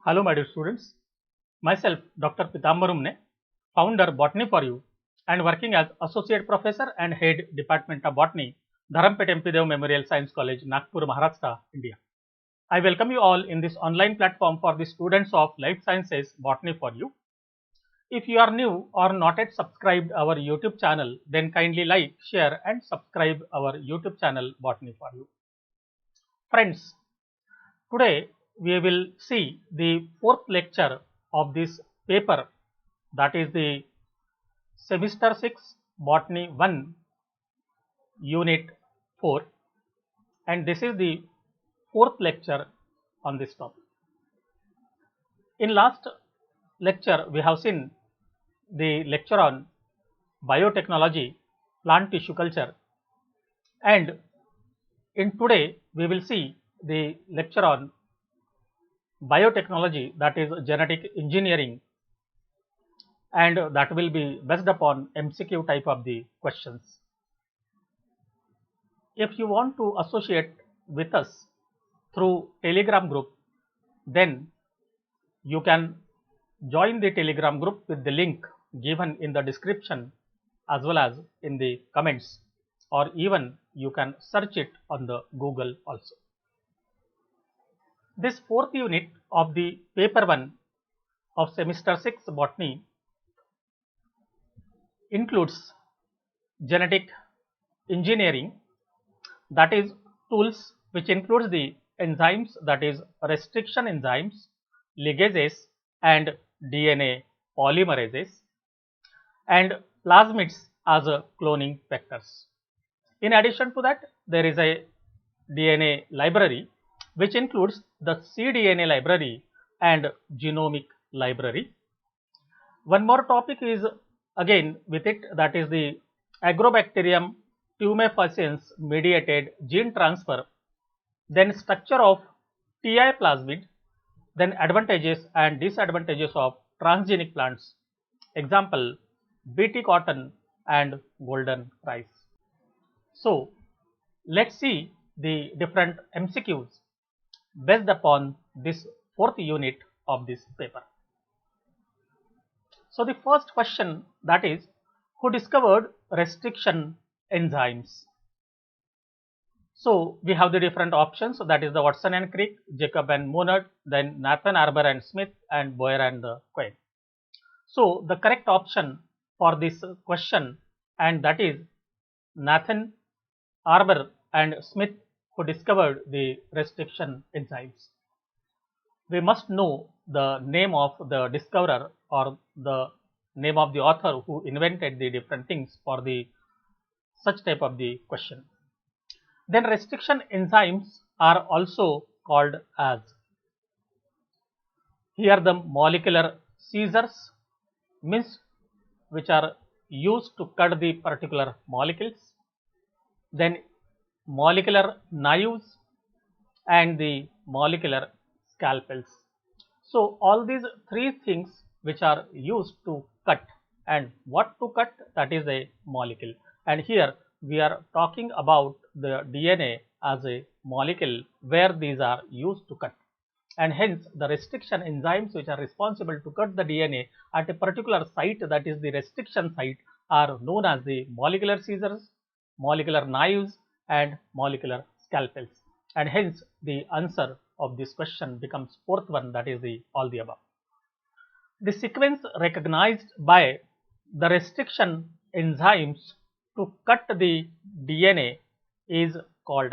Hello my dear students, myself Dr. Pitambar Umne, founder Botany for You and working as Associate Professor and Head Department of Botany, Dharampet MP Dev Memorial Science College, Nagpur, Maharashtra, India. I welcome you all in this online platform for the students of Life Sciences Botany for You. If you are new or not yet subscribed our YouTube channel, then kindly like, share and subscribe our YouTube channel Botany for You. Friends, today we will see the fourth lecture of this paper, that is the semester 6 Botany 1 unit 4, and this is the fourth lecture on this topic. In last lecture we have seen the lecture on biotechnology, plant tissue culture, and in today we will see the lecture on biotechnology, that is genetic engineering, and that will be based upon MCQ type of the questions. If you want to associate with us through Telegram group, then you can join the Telegram group with the link given in the description as well as in the comments, or even you can search it on the Google also. This fourth unit of the paper 1 of semester 6 Botany includes genetic engineering, that is tools which includes the enzymes, that is restriction enzymes, ligases and DNA polymerases, and plasmids as cloning vectors. In addition to that, there is a DNA library which includes the cDNA library and genomic library. One more topic is again with it, that is the Agrobacterium tumefaciens mediated gene transfer, then structure of TI plasmid, then advantages and disadvantages of transgenic plants, example BT cotton and golden rice. So, let us see the different MCQs based upon this fourth unit of this paper. So, the first question, that is, who discovered restriction enzymes? So, we have the different options, so that is the Watson and Crick, Jacob and Monod, then Nathan, Arber and Smith, and Boyer and Cohen. So, the correct option for this question, and that is Nathan, Arber and Smith, who discovered the restriction enzymes. We must know the name of the discoverer or the name of the author who invented the different things for the such type of the question. Then restriction enzymes are also called as, here the molecular scissors, means which are used to cut the particular molecules, then molecular knives and the molecular scalpels. So, all these three things which are used to cut, and what to cut, that is a molecule, and here we are talking about the DNA as a molecule where these are used to cut, and hence the restriction enzymes which are responsible to cut the DNA at a particular site, that is the restriction site, are known as the molecular scissors, molecular knives and molecular scalpels, and hence the answer of this question becomes fourth one, that is the all the above. The sequence recognized by the restriction enzymes to cut the DNA is called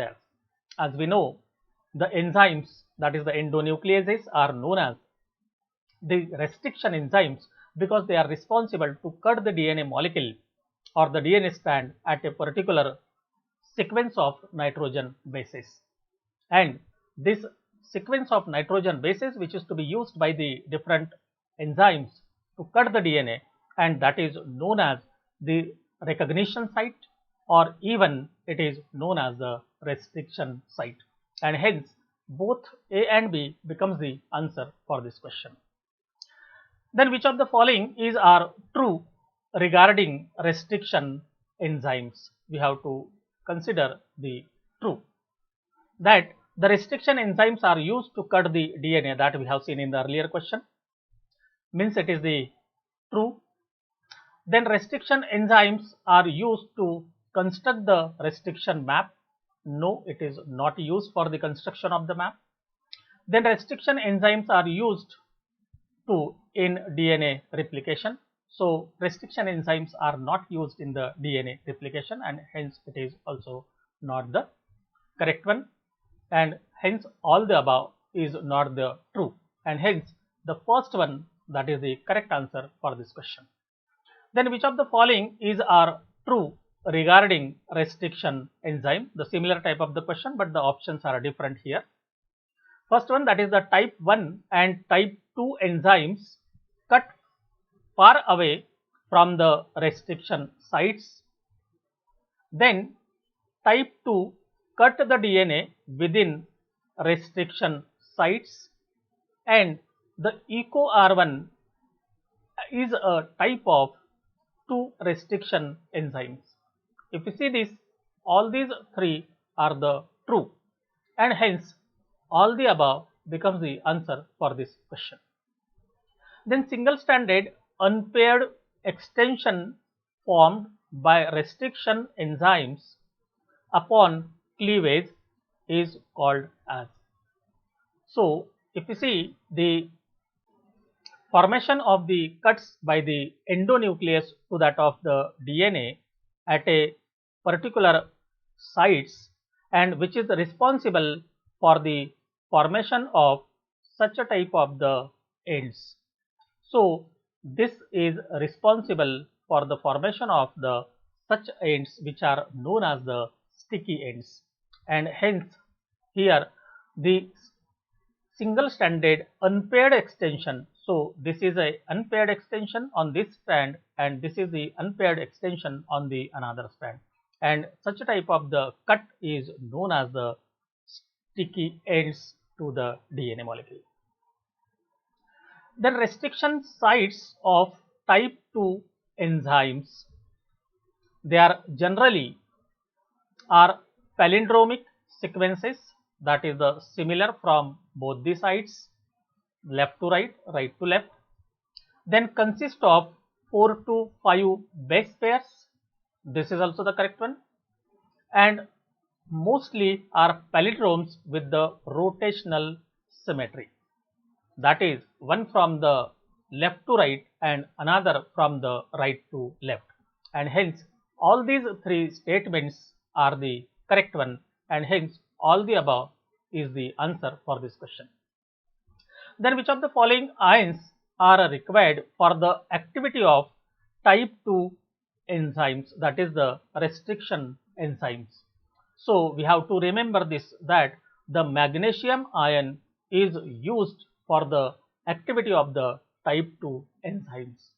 as we know, the enzymes, that is the endonucleases, are known as the restriction enzymes because they are responsible to cut the DNA molecule or the DNA strand at a particular sequence of nitrogen bases, and this sequence of nitrogen bases which is to be used by the different enzymes to cut the DNA, and that is known as the recognition site, or even it is known as the restriction site, and hence both A and B becomes the answer for this question. Then which of the following is are true regarding restriction enzymes? We have to consider the true, that The restriction enzymes are used to cut the DNA, that we have seen in the earlier question, means it is the true. Then restriction enzymes are used to construct the restriction map. No, it is not used for the construction of the map. Then restriction enzymes are used in DNA replication. So restriction enzymes are not used in the DNA replication, and hence it is also not the correct one, and hence all the above is not the true, and hence the first one, that is the correct answer for this question. Then which of the following is are true regarding restriction enzyme? The similar type of the question, but the options are different here. First one, that is the type 1 and type 2 enzymes cut far away from the restriction sites. Then type 2 cut the DNA within restriction sites, and the EcoR1 is a type of 2 restriction enzymes. If you see this, all these three are the true, and hence all the above becomes the answer for this question. Then single stranded unpaired extension formed by restriction enzymes upon cleavage is called as. So if you see the formation of the cuts by the endonuclease to that of the DNA at a particular sites, and which is responsible for the formation of such a type of the ends. So this is responsible for the formation of the such ends which are known as the sticky ends, and hence here the single stranded unpaired extension. So this is a unpaired extension on this strand, and this is the unpaired extension on the another strand, and such a type of the cut is known as the sticky ends to the DNA molecule. The restriction sites of type 2 enzymes, they are generally are palindromic sequences, that is the similar from both the sides, left to right, right to left. Then consist of 4 to 5 base pairs, this is also the correct one, and mostly are palindromes with the rotational symmetry, that is one from the left to right and another from the right to left, and hence all these three statements are the correct one, and hence all the above is the answer for this question. Then which of the following ions are required for the activity of type 2 enzymes, that is the restriction enzymes? So we have to remember this, that the magnesium ion is used for the activity of the type 2 enzymes.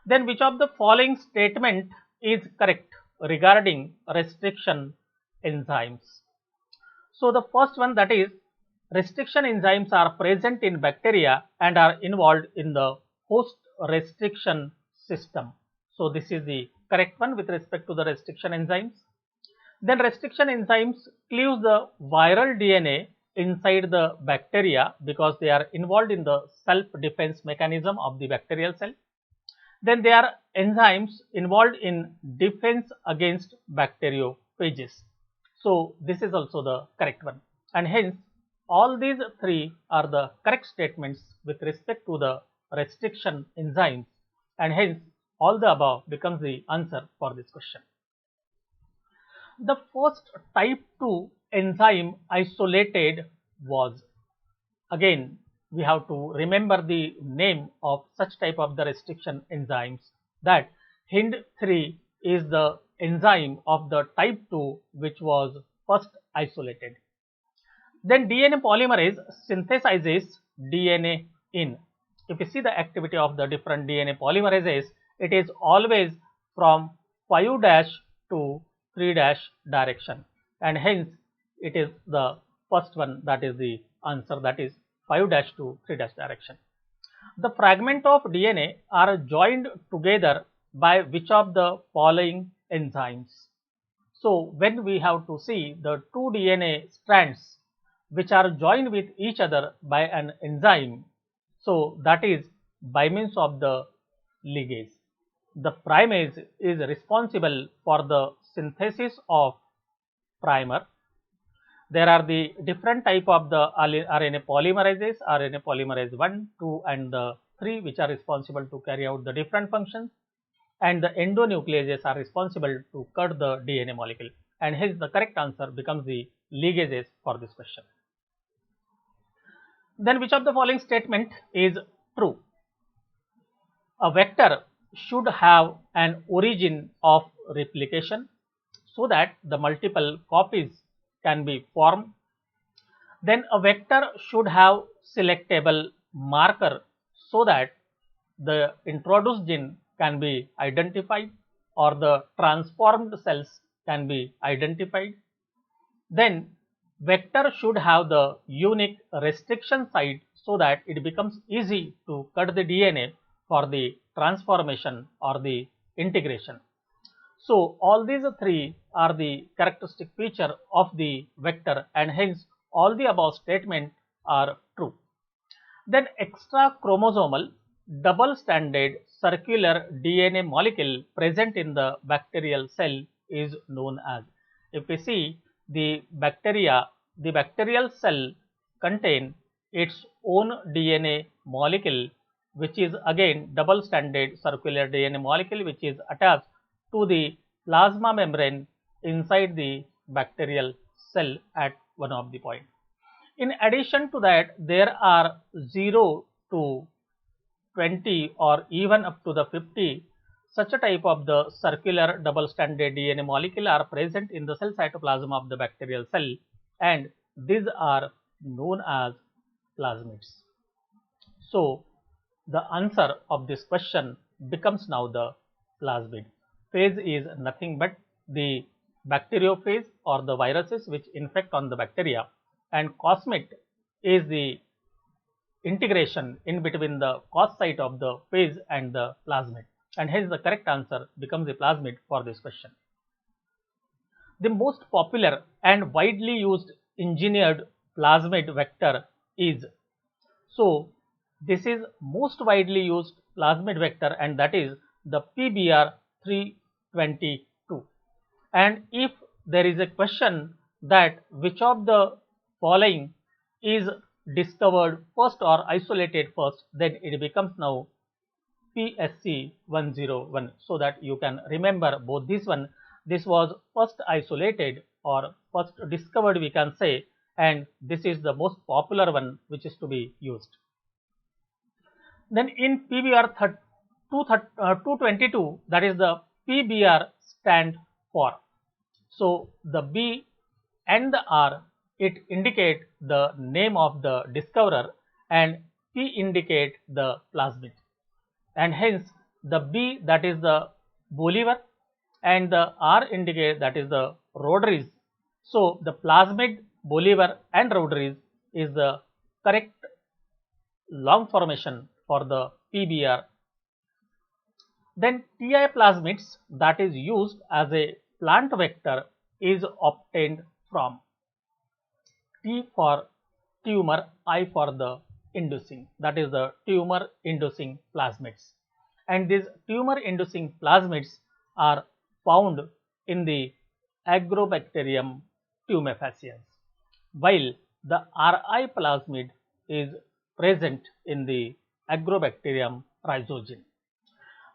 Then which of the following statement is correct regarding restriction enzymes? So the first one, that is restriction enzymes are present in bacteria and are involved in the host restriction system. So this is the correct one with respect to the restriction enzymes. Then restriction enzymes cleave the viral DNA inside the bacteria because they are involved in the self-defense mechanism of the bacterial cell. Then they are enzymes involved in defense against bacteriophages. So this is also the correct one, and hence all these three are the correct statements with respect to the restriction enzymes, and hence all the above becomes the answer for this question. The first type 2 enzyme isolated was, again we have to remember the name of such type of the restriction enzymes, that Hind3 is the enzyme of the type 2 which was first isolated. Then DNA polymerase synthesizes DNA in. If you see the activity of the different DNA polymerases, it is always from 5' to 3' direction, and hence it is the first one, that is the answer, that is 5' to 3' direction. The fragment of DNA are joined together by which of the following enzymes? So when we have to see the two DNA strands which are joined with each other by an enzyme. So that is by means of the ligase. The primase is responsible for the synthesis of primer. There are the different type of the RNA polymerases, RNA polymerase 1, 2 and 3, which are responsible to carry out the different functions, and the endonucleases are responsible to cut the DNA molecule, and hence the correct answer becomes the ligases for this question. Then which of the following statement is true? A vector should have an origin of replication so that the multiple copies can be formed. Then a vector should have selectable marker so that the introduced gene can be identified or the transformed cells can be identified. Then vector should have the unique restriction site so that it becomes easy to cut the DNA for the transformation or the integration. So all these three are the characteristic feature of the vector, and hence all the above statements are true. Then extra chromosomal double stranded circular DNA molecule present in the bacterial cell is known as. If we see the bacterial cell contain its own DNA molecule, which is again double stranded circular DNA molecule, which is attached to the plasma membrane inside the bacterial cell at one of the point. In addition to that, there are 0 to 20 or even up to the 50 such a type of the circular double stranded DNA molecule are present in the cell cytoplasm of the bacterial cell, and these are known as plasmids. So the answer of this question becomes now the plasmid. Phase is nothing but the bacteriophage or the viruses which infect on the bacteria, and cosmid is the integration in between the cos site of the phage and the plasmid, and hence the correct answer becomes the plasmid for this question. The most popular and widely used engineered plasmid vector is, so this is most widely used plasmid vector, and that is the PBR322. And if there is a question that which of the following is discovered first or isolated first, then it becomes now PSC101, so that you can remember both this one. This was first isolated or first discovered, we can say, and this is the most popular one which is to be used. Then in PBR222, that is the PBR stand for. So the B and the R, it indicate the name of the discoverer, and P indicate the plasmid, and hence the B, that is the Bolivar, and the R indicate that is the Rodriguez. So the plasmid, Bolivar and Rodriguez is the correct long formation for the PBR. Then TI plasmids that is used as a plant vector is obtained from T for tumor, I for the inducing, that is the tumor inducing plasmids, and these tumor inducing plasmids are found in the Agrobacterium tumefaciens, while the RI plasmid is present in the Agrobacterium rhizogene.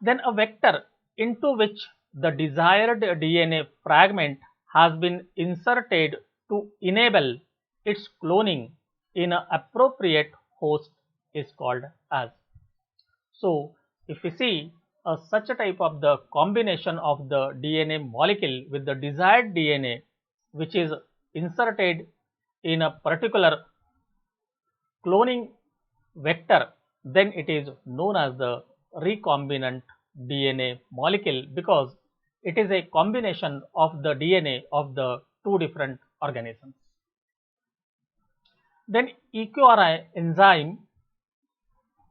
Then a vector into which the desired DNA fragment has been inserted to enable its cloning in an appropriate host is called as. So if we see such a type of the combination of the DNA molecule with the desired DNA which is inserted in a particular cloning vector, then it is known as the recombinant DNA molecule, because it is a combination of the DNA of the two different organisms. Then EQRI enzyme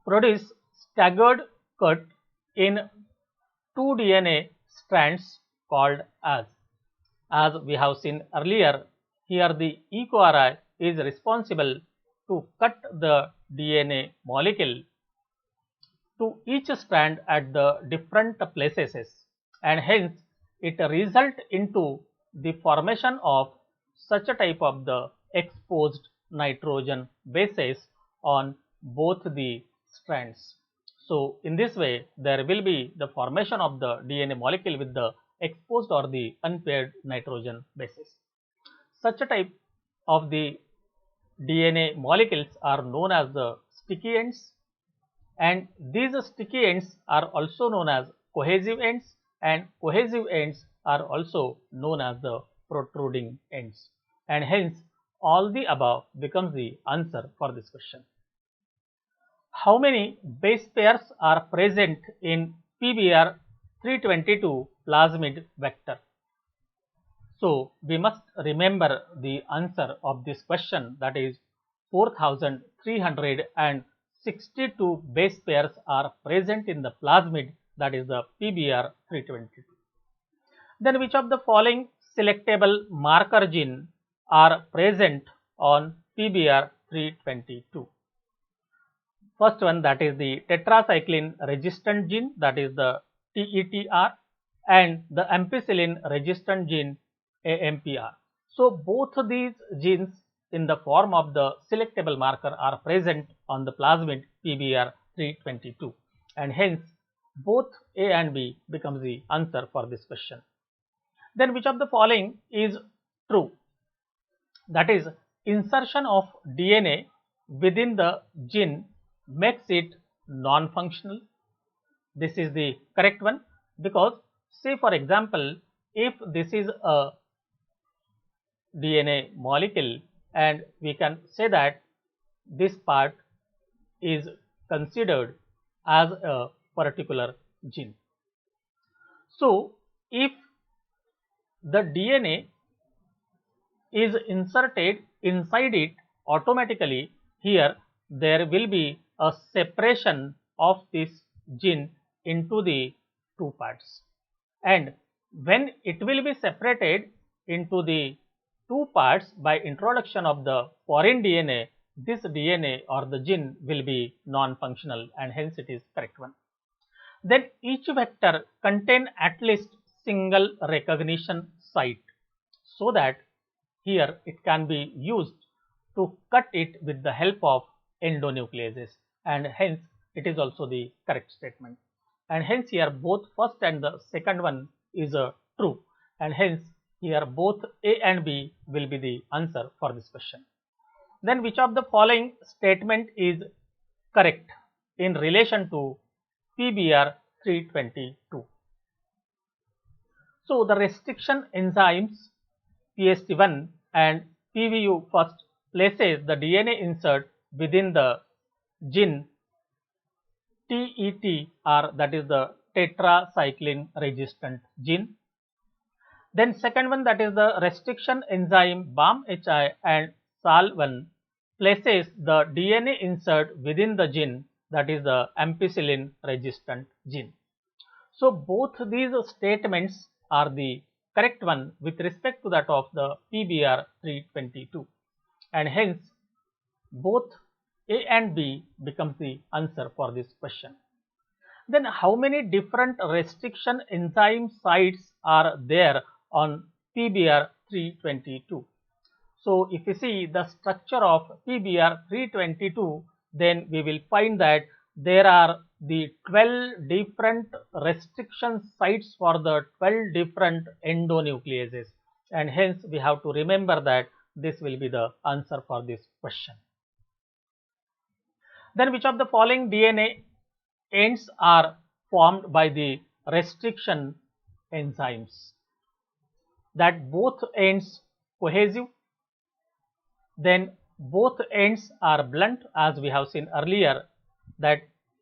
produce staggered cut in two DNA strands called as we have seen earlier. Here the EQRI is responsible to cut the DNA molecule to each strand at the different places, and hence it result into the formation of such a type of the exposed nitrogen bases on both the strands. So, in this way there will be the formation of the DNA molecule with the exposed or the unpaired nitrogen bases. Such a type of the DNA molecules are known as the sticky ends, and these sticky ends are also known as cohesive ends, and cohesive ends are also known as the protruding ends, and hence all the above becomes the answer for this question. How many base pairs are present in PBr 322 plasmid vector? So, we must remember the answer of this question, that is 4362 base pairs are present in the plasmid, that is the PBr 322. Then which of the following selectable marker gene are present on PBr 322? First one, that is the tetracycline resistant gene, that is the TETR, and the ampicillin resistant gene AMPR. So, both these genes in the form of the selectable marker are present on the plasmid PBr 322, and hence both A and B becomes the answer for this question. Then which of the following is true? That is, insertion of DNA within the gene makes it non-functional. This is the correct one, because say for example, if this is a DNA molecule and we can say that this part is considered as a particular gene. So, if the DNA is inserted inside it, automatically here there will be a separation of this gene into the two parts, and when it will be separated into the two parts by introduction of the foreign DNA, this DNA or the gene will be non-functional, and hence it is correct one. Then each vector contain at least single recognition site, so that here it can be used to cut it with the help of endonucleases, and hence it is also the correct statement, and hence here both first and the second one is true, and hence here both A and B will be the answer for this question. Then which of the following statement is correct in relation to PBr 322? So, the restriction enzymes PST1 and PVU first places the DNA insert within the gene TETR, that is the tetracycline resistant gene. Then second one, that is the restriction enzyme BAM-HI and SAL1 places the DNA insert within the gene, that is the ampicillin resistant gene. So, both these statements are the correct one with respect to that of the PBr 322, and hence both A and B becomes the answer for this question. Then how many different restriction enzyme sites are there on PBr 322? So, if you see the structure of PBr 322, then we will find that there are the 12 different restriction sites for the 12 different endonucleases, and hence we have to remember that this will be the answer for this question. Then which of the following DNA ends are formed by the restriction enzymes? That both ends cohesive, then both ends are blunt, as we have seen earlier that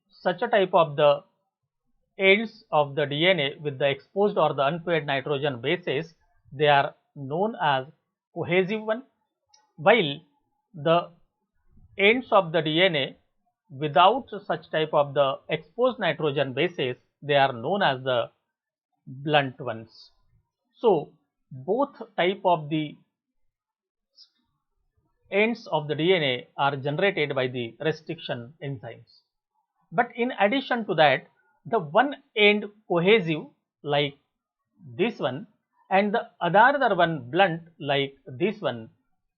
such a type of the ends of the DNA with the exposed or the unpaired nitrogen bases, they are known as cohesive one, while the ends of the DNA without such type of the exposed nitrogen bases, they are known as the blunt ones. So, both type of the ends of the DNA are generated by the restriction enzymes. But in addition to that, the one end cohesive like this one and the other one blunt like this one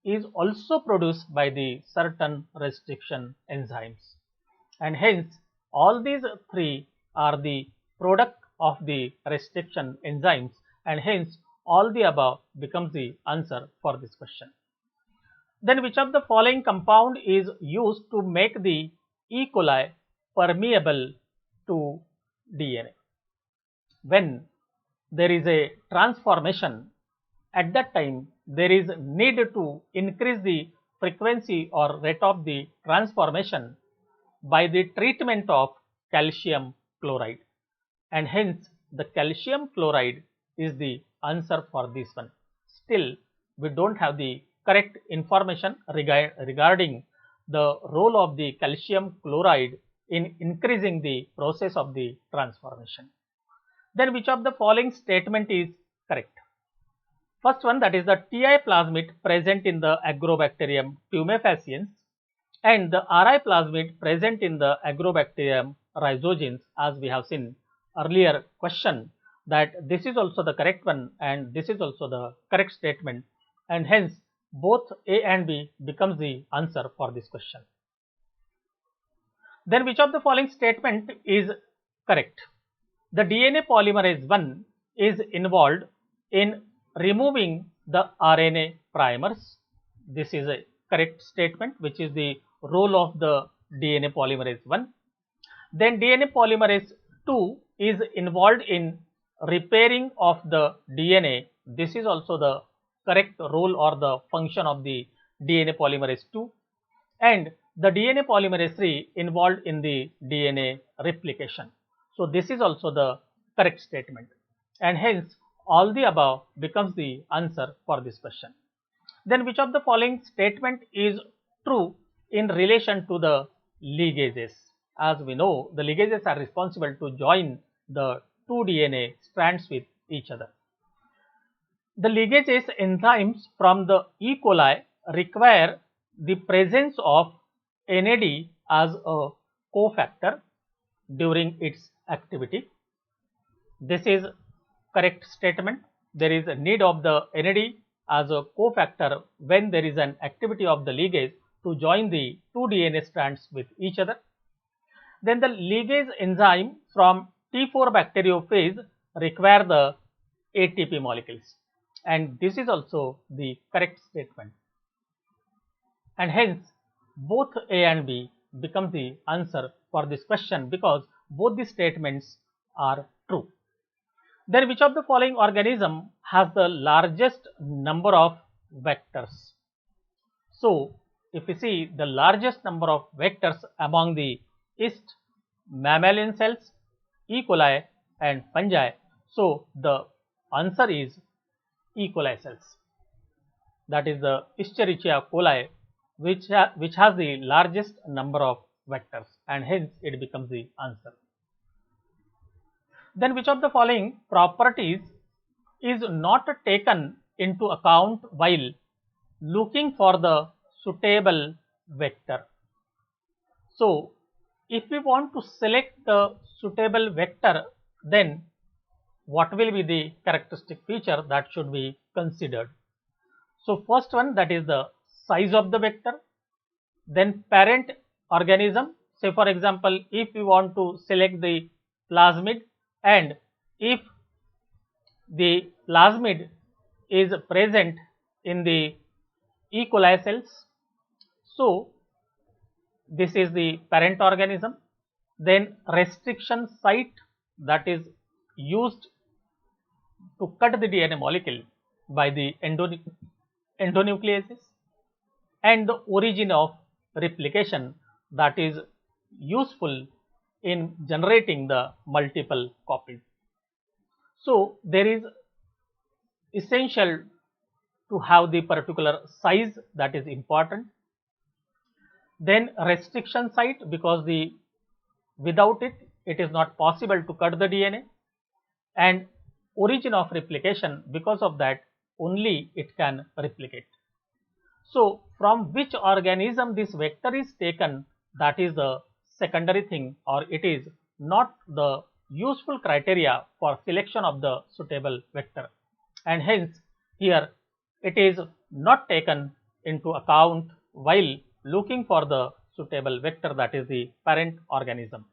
is also produced by the certain restriction enzymes, and hence all these three are the product of the restriction enzymes, and hence all the above becomes the answer for this question. Then which of the following compound is used to make the E. coli permeable to DNA? When there is a transformation, at that time there is need to increase the frequency or rate of the transformation by the treatment of calcium chloride, and hence the calcium chloride is the answer for this one. Still we don't have the correct information regarding the role of the calcium chloride in increasing the process of the transformation. Then which of the following statement is correct? First one, that is the Ti plasmid present in the Agrobacterium tumefaciens and the Ri plasmid present in the Agrobacterium rhizogens, as we have seen earlier question, that this is also the correct one and this is also the correct statement, and hence both A and B becomes the answer for this question. Then which of the following statement is correct? The DNA polymerase 1 is involved in removing the RNA primers. This is a correct statement, which is the role of the DNA polymerase 1. Then DNA polymerase 2 is involved in repairing of the DNA. This is also the correct role or the function of the DNA polymerase 2. And the DNA polymerase 3 involved in the DNA replication. So this is also the correct statement, and hence all the above becomes the answer for this question. Then which of the following statement is true in relation to the ligases? As we know, the ligases are responsible to join the two DNA strands with each other. The ligases enzymes from the E. coli require the presence of NAD as a cofactor during its activity. This is correct statement. There is a need of the NAD as a cofactor when there is an activity of the ligase to join the two DNA strands with each other. Then the ligase enzyme from T4 bacteriophage require the ATP molecules, and this is also the correct statement, and hence both A and B become the answer for this question because both the statements are true. Then which of the following organism has the largest number of vectors? So if we see the largest number of vectors among the yeast, mammalian cells, E. coli and fungi, so the answer is E. coli cells. That is the Escherichia coli, which has the largest number of vectors, and hence it becomes the answer. Then which of the following properties is not taken into account while looking for the suitable vector? So if we want to select the suitable vector, then what will be the characteristic feature that should be considered? So first one, that is the size of the vector, then parent organism. Say for example, if we want to select the plasmid, and if the plasmid is present in the E. coli cells, so this is the parent organism. Then restriction site, that is used to cut the DNA molecule by the endonucleases, and the origin of replication, that is useful in generating the multiple copies. So there is essential to have the particular size, that is important. Then restriction site, because without it is not possible to cut the DNA, and origin of replication, because of that only it can replicate. So from which organism this vector is taken, that is the secondary thing, or it is not the useful criteria for selection of the suitable vector, and hence here it is not taken into account while looking for the suitable vector, that is the parent organism.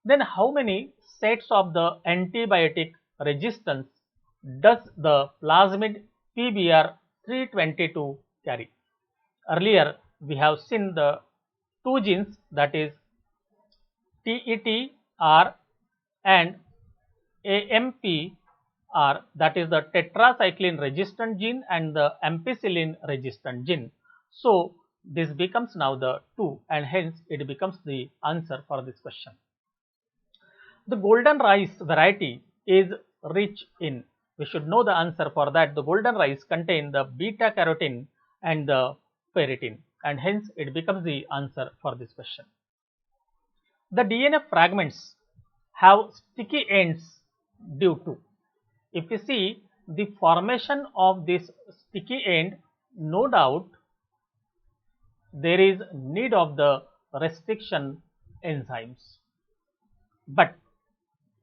Then how many sets of the antibiotic resistance does the plasmid PBr 322 carry? Earlier we have seen the two genes, that is TETR and AMPR, that is the tetracycline resistant gene and the ampicillin resistant gene. So this becomes now the 2, and hence it becomes the answer for this question. The golden rice variety is rich in, we should know the answer for that. The golden rice contain the beta carotene and the ferritin, and hence it becomes the answer for this question. The DNA fragments have sticky ends due to, if you see the formation of this sticky end, no doubt there is need of the restriction enzymes, but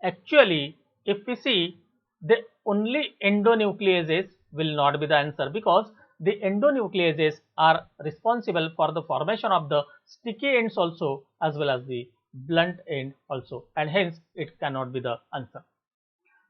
actually if we see, the only endonucleases will not be the answer, because the endonucleases are responsible for the formation of the sticky ends also as well as the blunt end also, and hence it cannot be the answer.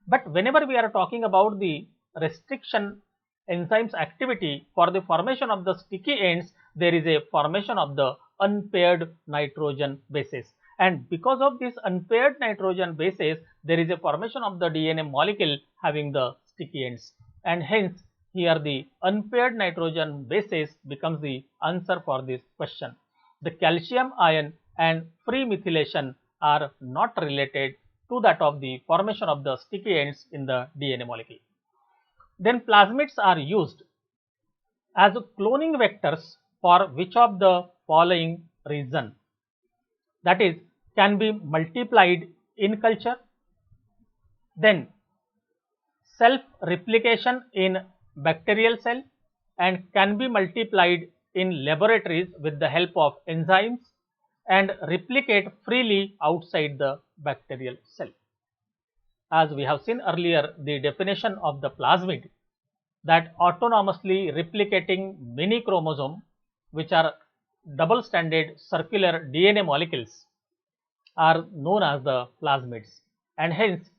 But whenever we are talking about the restriction enzymes activity for the formation of the sticky ends, there is a formation of the unpaired nitrogen bases, and because of this unpaired nitrogen bases, there is a formation of the DNA molecule having the sticky ends, and hence here the unpaired nitrogen bases becomes the answer for this question. The calcium ion and free methylation are not related to that of the formation of the sticky ends in the DNA molecule. Then plasmids are used as cloning vectors for which of the following reason? That is, can be multiplied in culture, then self-replication in bacterial cell, and can be multiplied in laboratories with the help of enzymes, and replicate freely outside the bacterial cell. As we have seen earlier, the definition of the plasmid, that autonomously replicating many chromosomes which are double stranded circular DNA molecules are known as the plasmids, and hence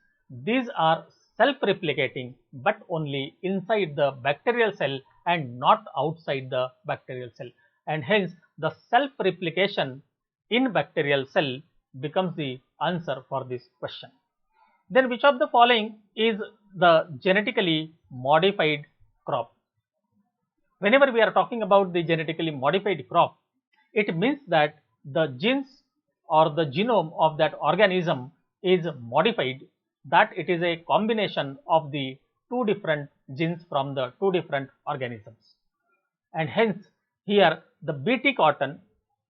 these are self-replicating but only inside the bacterial cell and not outside the bacterial cell, and hence the self-replication in bacterial cell becomes the answer for this question. Then which of the following is the genetically modified crop? Whenever we are talking about the genetically modified crop, it means that the genes or the genome of that organism is modified, that it is a combination of the two different genes from the two different organisms, and hence here the Bt cotton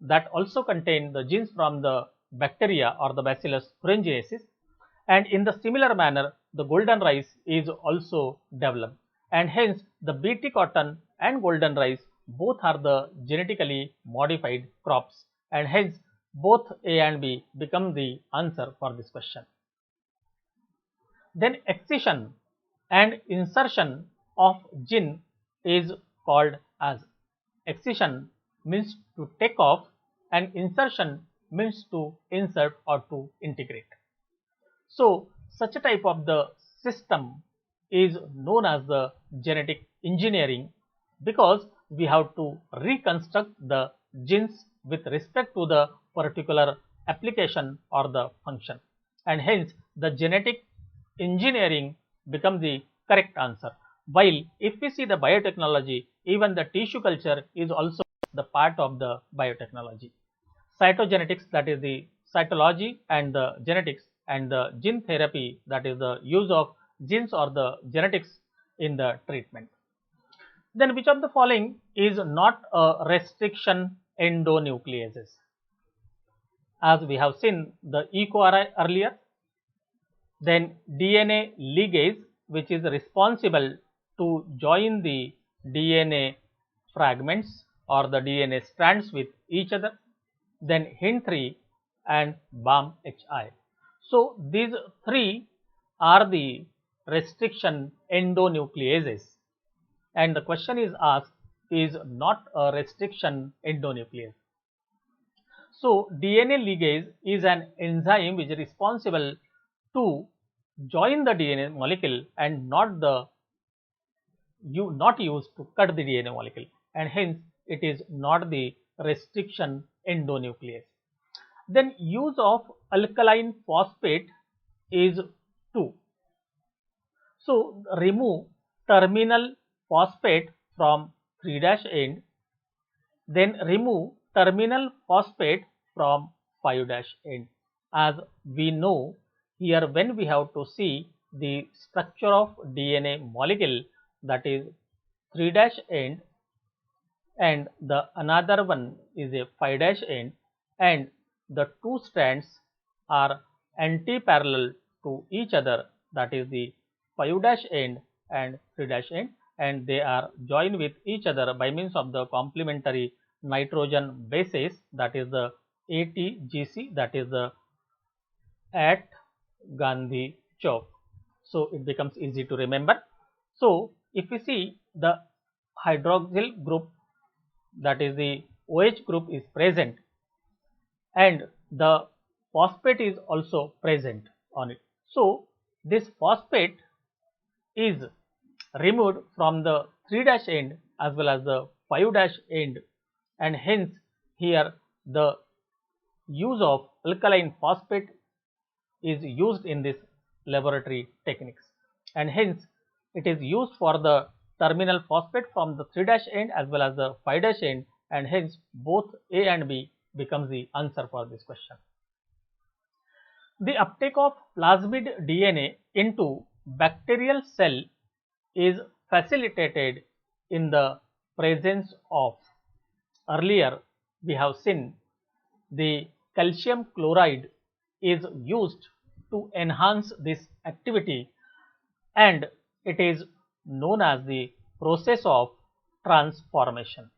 that also contain the genes from the bacteria or the Bacillus thuringiensis, and in the similar manner the golden rice is also developed, and hence the Bt cotton and golden rice both are the genetically modified crops, and hence both A and B become the answer for this question. Then excision and insertion of gene is called as, excision means to take off and insertion means to insert or to integrate. So such a type of the system is known as the genetic engineering, because we have to reconstruct the genes with respect to the particular application or the function, and hence the genetic engineering becomes the correct answer. While if we see the biotechnology, even the tissue culture is also the part of the biotechnology. Cytogenetics, that is the cytology and the genetics, and the gene therapy, that is the use of genes or the genetics in the treatment. Then which of the following is not a restriction endonucleases? As we have seen the E. coli earlier, then DNA ligase, which is responsible to join the DNA fragments or the DNA strands with each other. Then hint 3 and BAM HI. So these three are the restriction endonucleases, and the question is asked, is not a restriction endonuclease. So DNA ligase is an enzyme which is responsible to join the DNA molecule and not used to cut the DNA molecule, and hence it is not the restriction endonuclease. Then use of alkaline phosphate is 2. So remove terminal phosphate from 3' end, then remove terminal phosphate from 5' end. As we know here, when we have to see the structure of DNA molecule, that is 3' end and the another one is a 5' end, and the two strands are anti-parallel to each other, that is the 5' end and 3' end, and they are joined with each other by means of the complementary nitrogen bases, that is the ATGC, that is the at Gandhi Chowk. So it becomes easy to remember. So if we see the hydroxyl group, that is the OH group, is present and the phosphate is also present on it. So this phosphate is removed from the 3' end as well as the 5' end, and hence here the use of alkaline phosphate is used in this laboratory techniques, and hence it is used for the terminal phosphate from the 3' end as well as the 5' end, and hence both A and B becomes the answer for this question. The uptake of plasmid DNA into bacterial cell is facilitated in the presence of, earlier we have seen the calcium chloride is used to enhance this activity, and it is known as the process of transformation.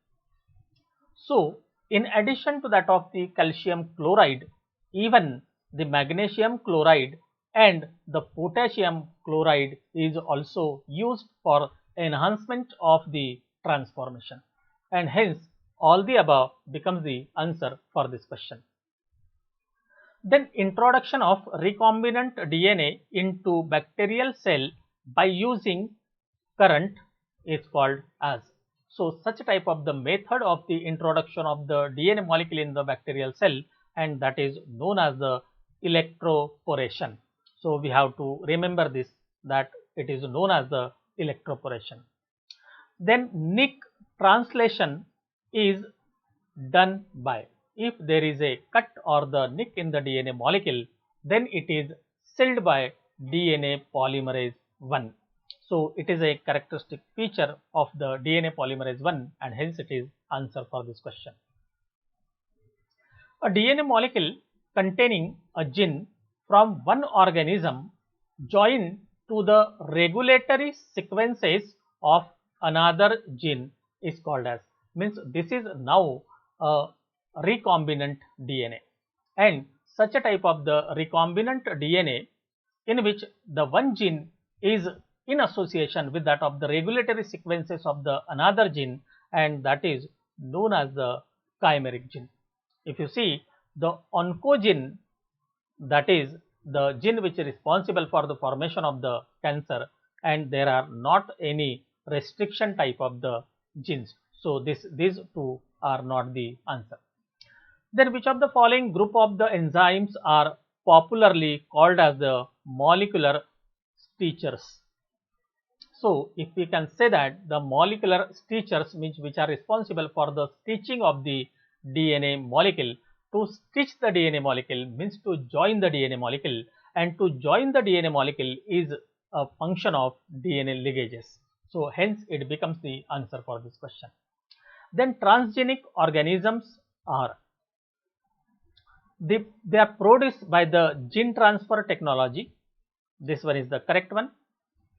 So in addition to that of the calcium chloride, even the magnesium chloride and the potassium chloride is also used for enhancement of the transformation, and hence all the above becomes the answer for this question. Then introduction of recombinant DNA into bacterial cell by using current is called as. So such type of the method of the introduction of the DNA molecule in the bacterial cell, and that is known as the electroporation. So we have to remember this, that it is known as the electroporation. Then nick translation is done by, if there is a cut or the nick in the DNA molecule, then it is sealed by DNA polymerase 1. So it is a characteristic feature of the DNA polymerase 1, and hence it is answer for this question. A DNA molecule containing a gene from one organism joined to the regulatory sequences of another gene is called as, means this is now a recombinant DNA, and such a type of the recombinant DNA in which the one gene is in association with that of the regulatory sequences of the another gene, and that is known as the chimeric gene. If you see the oncogene, that is the gene which is responsible for the formation of the cancer, and there are not any restriction type of the genes. So these two are not the answer. Then which of the following group of the enzymes are popularly called as the molecular stitchers? So if we can say that the molecular stitchers, means which are responsible for the stitching of the DNA molecule. To stitch the DNA molecule means to join the DNA molecule, and to join the DNA molecule is a function of DNA ligases. So hence it becomes the answer for this question. Then transgenic organisms are, they are produced by the gene transfer technology. This one is the correct one.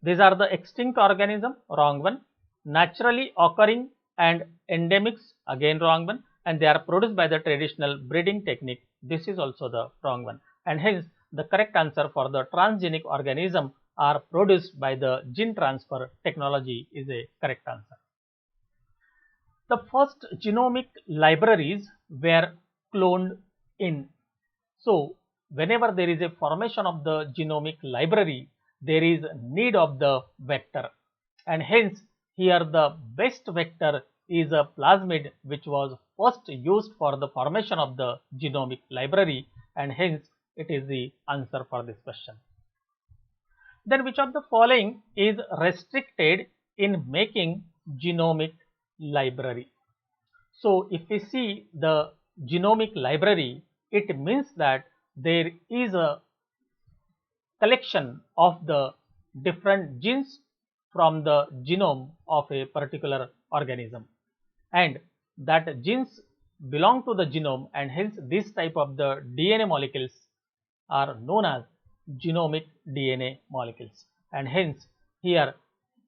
These are the extinct organism, wrong one. Naturally occurring and endemics, again wrong one, and they are produced by the traditional breeding technique. This is also the wrong one, and hence the correct answer for the transgenic organism are produced by the gene transfer technology is a correct answer. The first genomic libraries were cloned in. So whenever there is a formation of the genomic library, there is need of the vector, and hence here the best vector is a plasmid, which was first used for the formation of the genomic library, and hence it is the answer for this question. Then which of the following is restricted in making genomic library? So if we see the genomic library, it means that there is a collection of the different genes from the genome of a particular organism, and that genes belong to the genome, and hence this type of the DNA molecules are known as genomic DNA molecules, and hence here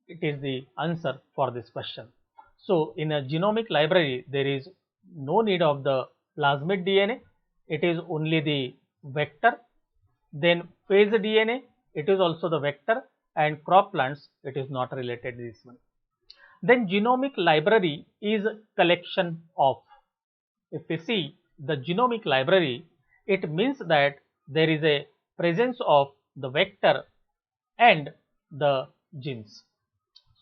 it is the answer for this question. So in a genomic library there is no need of the plasmid DNA, it is only the vector. Then phase DNA, it is also the vector, and crop plants, it is not related to this one. Then genomic library is collection of. If we see the genomic library, it means that there is a presence of the vector and the genes.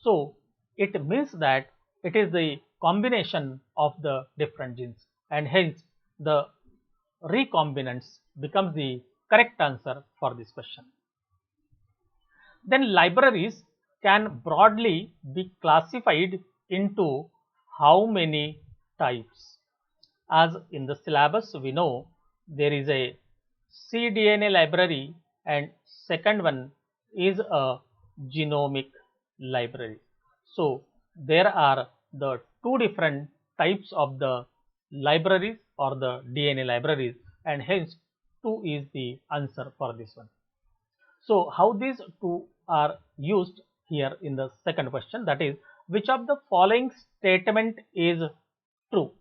So it means that it is the combination of the different genes, and hence the recombinants becomes the correct answer for this question. Then libraries can broadly be classified into how many types? As in the syllabus we know there is a cDNA library and second one is a genomic library. So there are the two different types of the libraries or the DNA libraries, and hence 2 is the answer for this one. So how these two are used here in the second question, that is which of the following statement is true?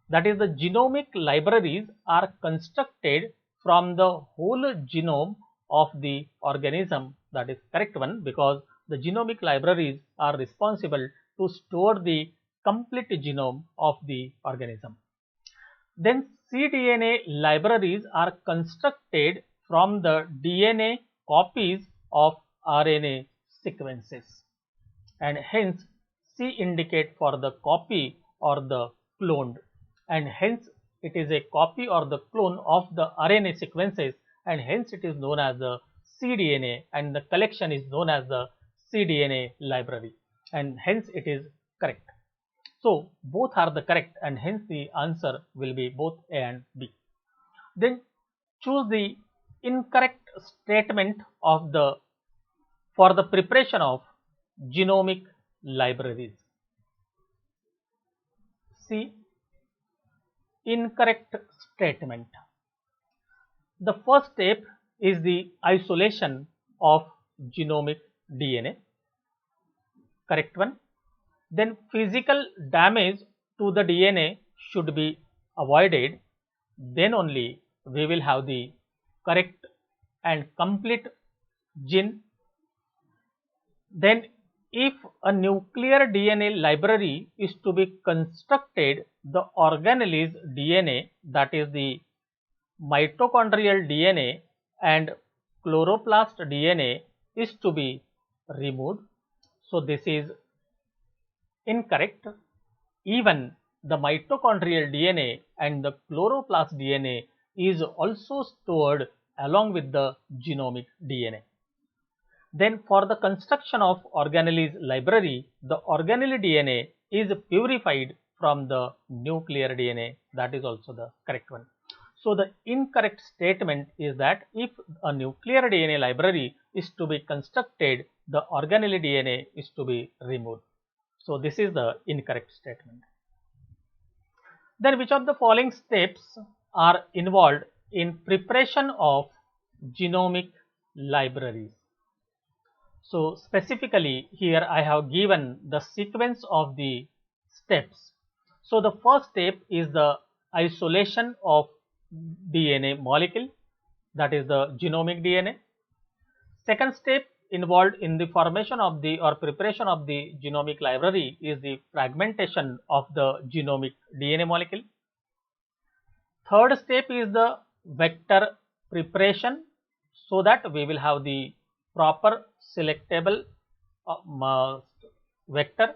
That is the genomic libraries are constructed from the whole genome of the organism. That is correct one, because the genomic libraries are responsible to store the complete genome of the organism. Then cDNA libraries are constructed from the DNA copies of RNA sequences, and hence C indicate for the copy or the cloned, and hence it is a copy or the clone of the RNA sequences, and hence it is known as the cDNA, and the collection is known as the cDNA library, and hence it is correct. So both are the correct, and hence the answer will be both A and B. Then choose the incorrect statement of the for the preparation of genomic libraries. C. Incorrect statement. The first step is the isolation of genomic DNA. Correct one. Then physical damage to the DNA should be avoided. Then only we will have the correct and complete gene. Then if a nuclear DNA library is to be constructed, the organelles DNA, that is the mitochondrial DNA and chloroplast DNA, is to be removed. So this is incorrect. Even the mitochondrial DNA and the chloroplast DNA is also stored along with the genomic DNA. Then for the construction of organelles library, the organelle DNA is purified from the nuclear DNA. That is also the correct one. So the incorrect statement is that if a nuclear DNA library is to be constructed, the organelle DNA is to be removed. So this is the incorrect statement. Then which of the following steps are involved in preparation of genomic libraries? So specifically here I have given the sequence of the steps. So the first step is the isolation of DNA molecule, that is the genomic DNA. Second step involved in the formation of the or preparation of the genomic library is the fragmentation of the genomic DNA molecule. Third step is the vector preparation, so that we will have the proper selectable vector.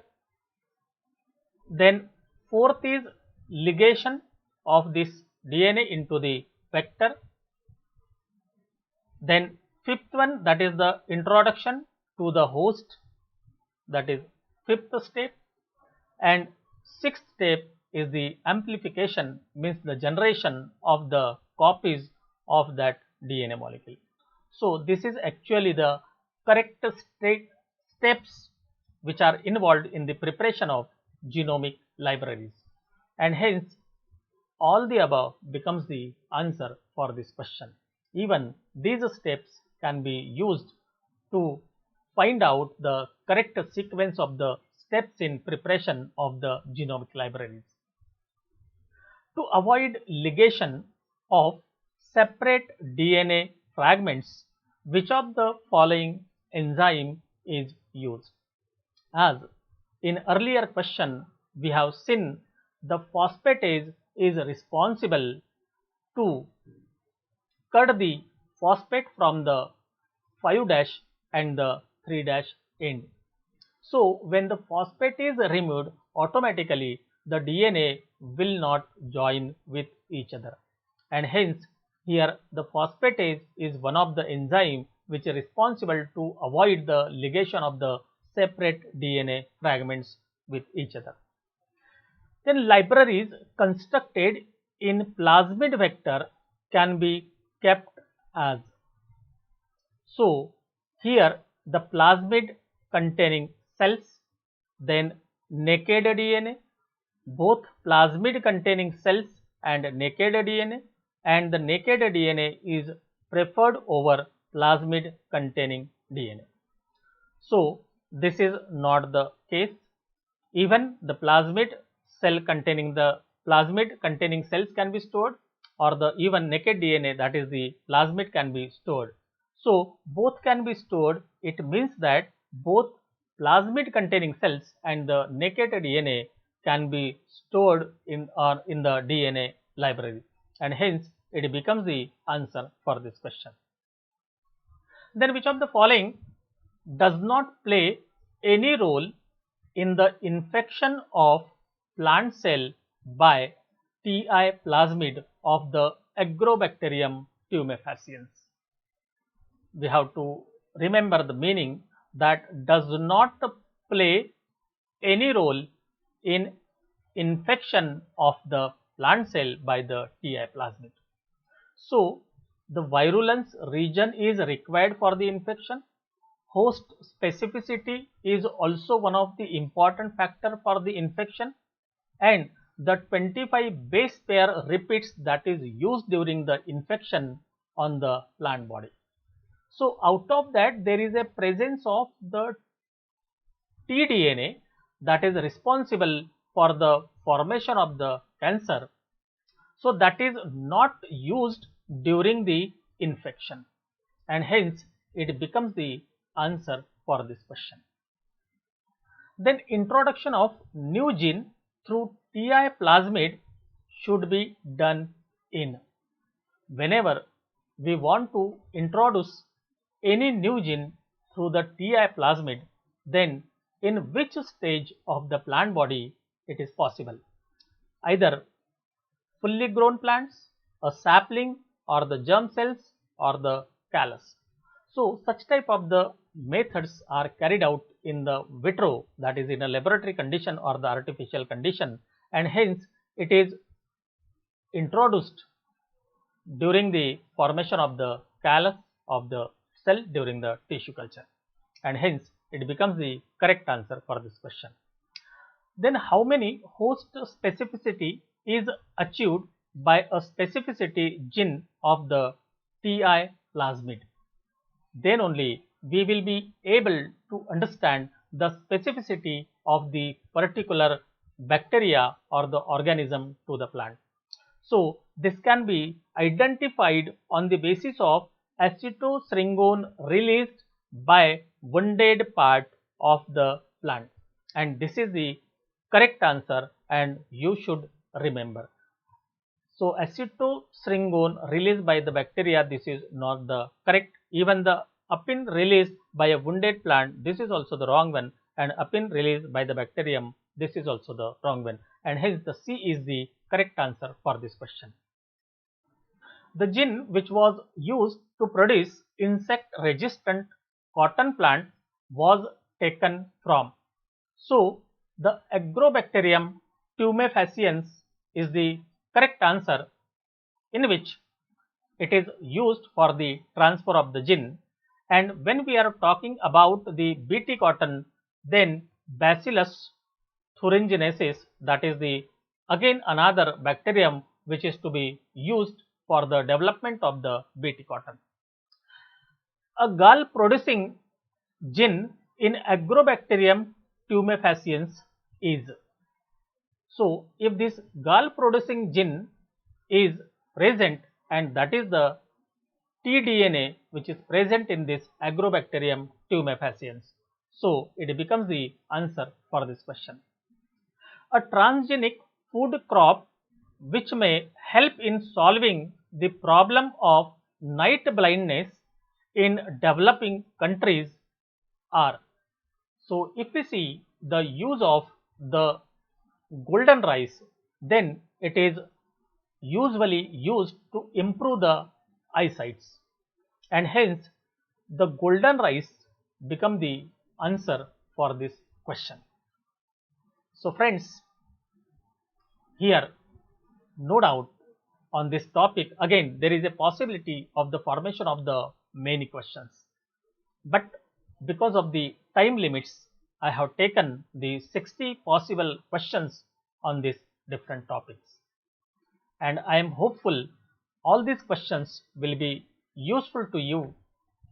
Then fourth is ligation of this DNA into the vector. Then fifth one, that is the introduction to the host, that is fifth step. And sixth step is the amplification, means the generation of the copies of that DNA molecule. So this is actually the correct steps which are involved in the preparation of genomic libraries, and hence all the above becomes the answer for this question. Even these steps can be used to find out the correct sequence of the steps in preparation of the genomic libraries. To avoid ligation of separate DNA fragments, which of the following enzyme is used? As in earlier question we have seen, the phosphatase is responsible to cut the phosphate from the 5' and the 3' end. So when the phosphate is removed, automatically the DNA will not join with each other, and hence here the phosphatase is one of the enzyme which is responsible to avoid the ligation of the separate DNA fragments with each other. Then libraries constructed in plasmid vector can be kept as. So here the plasmid containing cells, then naked DNA, both plasmid containing cells and naked DNA, and the naked DNA is preferred over plasmid containing DNA. So this is not the case. Even the plasmid containing cells can be stored, or the even naked DNA, that is the plasmid, can be stored. So both can be stored. It means that both plasmid containing cells and the naked DNA can be stored in the DNA library, and hence it becomes the answer for this question. Then which of the following does not play any role in the infection of plant cell by Ti plasmid of the Agrobacterium tumefaciens? We have to remember the meaning, that does not play any role in infection of the plant cell by the Ti plasmid. So the virulence region is required for the infection. Host specificity is also one of the important factor for the infection, and the 25 base pair repeats that is used during the infection on the plant body. So out of that there is a presence of the tDNA that is responsible for the formation of the cancer. So that is not used during the infection, and hence it becomes the answer for this question. Then introduction of new gene through Ti plasmid should be done in. Whenever we want to introduce any new gene through the Ti plasmid, then in which stage of the plant body it is possible? Either fully grown plants, a sapling, or the germ cells, or the callus. So such type of the methods are carried out in the vitro, that is in a laboratory condition or the artificial condition, and hence it is introduced during the formation of the callus of the cell during the tissue culture, and hence it becomes the correct answer for this question. Then how many host specificity is achieved by a specificity gene of the Ti plasmid? Then only we will be able to understand the specificity of the particular bacteria or the organism to the plant. So this can be identified on the basis of acetylsyringone released by wounded part of the plant, and this is the correct answer and you should remember. So acetylsyringone released by the bacteria, this is not the correct. Even the apin released by a wounded plant, this is also the wrong one, and apin released by the bacterium, this is also the wrong one, and hence the C is the correct answer for this question. The gene which was used to produce insect resistant cotton plant was taken from. So the Agrobacterium tumefaciens is the correct answer, in which it is used for the transfer of the gene. And when we are talking about the Bt cotton, then Bacillus thuringiensis, that is the again another bacterium which is to be used for the development of the Bt cotton. A gall producing gene in Agrobacterium tumefaciens is. So if this gall producing gene is present, and that is the tDNA which is present in this Agrobacterium tumefaciens, so it becomes the answer for this question. A transgenic food crop which may help in solving the problem of night blindness in developing countries are. So if we see the use of the golden rice, then it is usually used to improve the eyesights, and hence the golden rice become the answer for this question. So friends, here no doubt on this topic again there is a possibility of the formation of the many questions, but because of the time limits I have taken the 60 possible questions on these different topics, and I am hopeful all these questions will be useful to you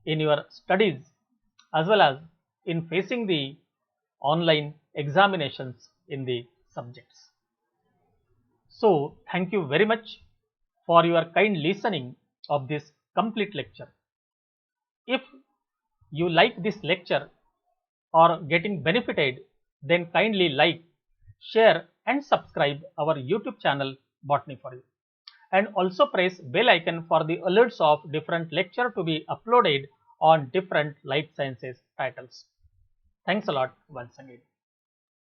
in your studies as well as in facing the online examinations in the subjects. So thank you very much for your kind listening of this complete lecture. If you like this lecture or getting benefited, then kindly like, share and subscribe our YouTube channel Botany for You, and also press bell icon for the alerts of different lecture to be uploaded on different life sciences titles. Thanks a lot once again.